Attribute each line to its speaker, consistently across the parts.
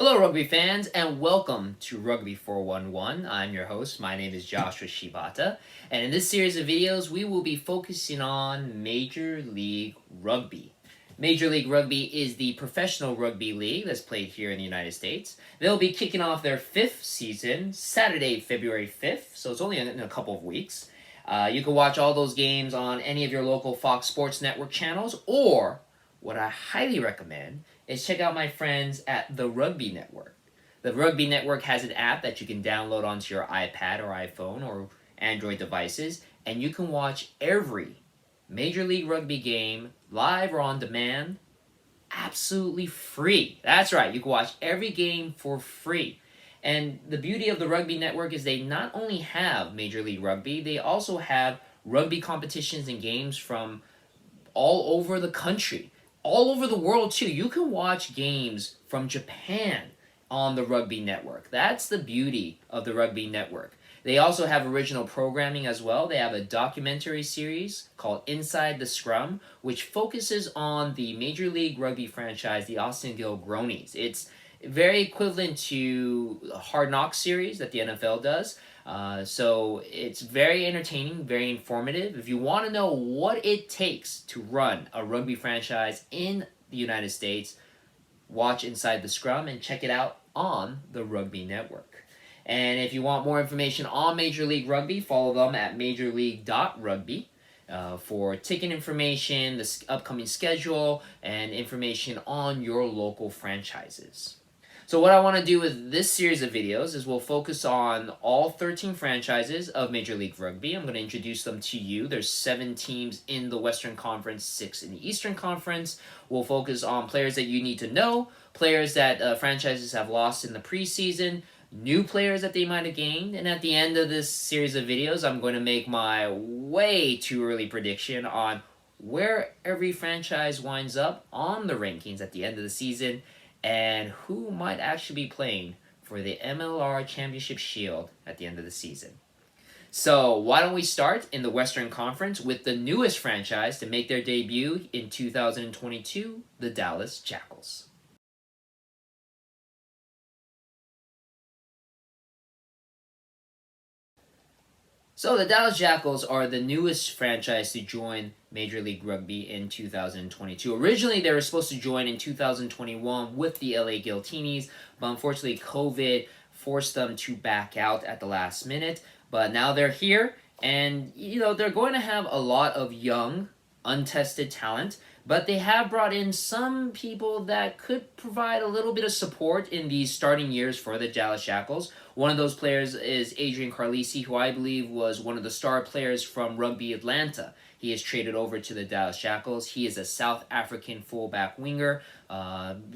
Speaker 1: Hello, rugby fans, and welcome to Rugby 411. I'm your host. My name is Joshua Shibata, and in this series of videos, we will be focusing on Major League Rugby. Major League Rugby is the professional rugby league that's played here in the United States. They'll be kicking off their fifth season Saturday, February 5th, so it's only in a couple of weeks. You can watch all those games on any of your local Fox Sports Network channels, or what I highly recommend is check out my friends at the Rugby Network. The Rugby Network has an app that you can download onto your iPad or iPhone or Android devices, and you can watch every Major League Rugby game live or on demand absolutely free. That's right, you can watch every game for free. And the beauty of the Rugby Network is they not only have Major League Rugby, they also have rugby competitions and games from all over the country, all over the world too. You can watch games from Japan on the Rugby Network. That's the beauty of the Rugby Network. They also have original programming as well. They have a documentary series called Inside the Scrum, which focuses on the Major League Rugby franchise, the Austin Gill Gronies. It's very equivalent to the Hard Knocks series that the NFL does. So it's very entertaining, very informative. If you want to know what it takes to run a rugby franchise in the United States, watch Inside the Scrum and check it out on the Rugby Network. And if you want more information on Major League Rugby, follow them at majorleague.rugby for ticket information, the upcoming schedule, and information on your local franchises. So what I want to do with this series of videos is we'll focus on all 13 franchises of Major League Rugby. I'm going to introduce them to you. There's 7 teams in the Western Conference, 6 in the Eastern Conference. We'll focus on players that you need to know, players that franchises have lost in the preseason, new players that they might have gained, and at the end of this series of videos, I'm going to make my way too early prediction on where every franchise winds up on the rankings at the end of the season, and who might actually be playing for the MLR Championship Shield at the end of the season. So why don't we start in the Western Conference with the newest franchise to make their debut in 2022, the Dallas Jackals. So the Dallas Jackals are the newest franchise to join Major League Rugby in 2022. Originally, they were supposed to join in 2021 with the LA Guillotines, but unfortunately, COVID forced them to back out at the last minute. But now they're here, and they're going to have a lot of young, untested talent, but they have brought in some people that could provide a little bit of support in these starting years for the Dallas Jackals. One of those players is Adrian Carlesi, who I believe was one of the star players from Rugby Atlanta. He is traded over to the Dallas Jackals. He is a South African fullback winger.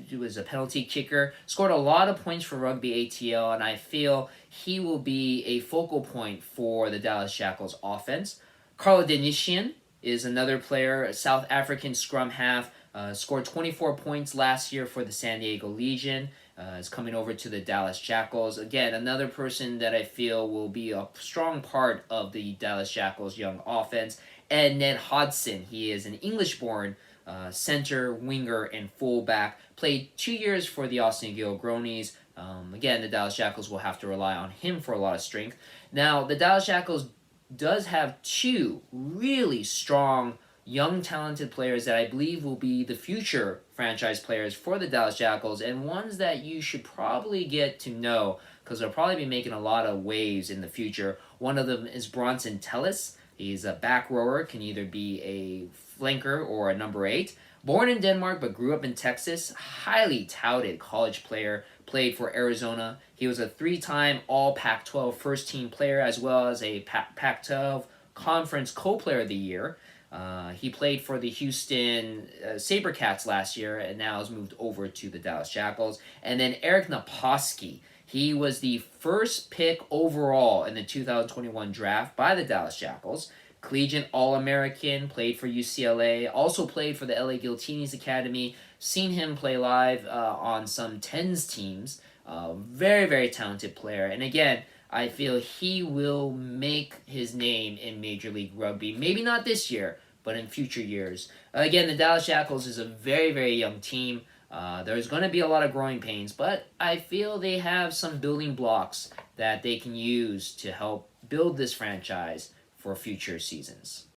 Speaker 1: He was a penalty kicker. Scored a lot of points for Rugby ATL, and I feel he will be a focal point for the Dallas Jackals offense. Carlo Denisian is another player, a South African scrum half, scored 24 points last year for the San Diego Legion, is coming over to the Dallas Jackals. Again, another person that I feel will be a strong part of the Dallas Jackals' young offense. And Ned Hodgson, he is an English-born center, winger, and fullback. Played 2 years for the Austin Gill Gronies. Again, the Dallas Jackals will have to rely on him for a lot of strength. Now, the Dallas Jackals does have 2 really strong, young, talented players that I believe will be the future franchise players for the Dallas Jackals, and ones that you should probably get to know because they'll probably be making a lot of waves in the future. One of them is Bronson Telus. He's a back rower, can either be a flanker or a number 8. Born in Denmark but grew up in Texas, highly touted college player, played for Arizona. He was a 3-time All Pac-12 first-team player as well as a Pac-12 Conference Co-Player of the Year. He played for the Houston Sabercats last year and now has moved over to the Dallas Jackals. And then Eric Naposki. He was the first pick overall in the 2021 draft by the Dallas Jackals. Collegiate All-American, played for UCLA, also played for the LA Guillotines Academy. Seen him play live on some 10s teams. Very, very talented player. And again, I feel he will make his name in Major League Rugby. Maybe not this year, but in future years. Again, the Dallas Jackals is a very, very young team. There's going to be a lot of growing pains, but I feel they have some building blocks that they can use to help build this franchise for future seasons.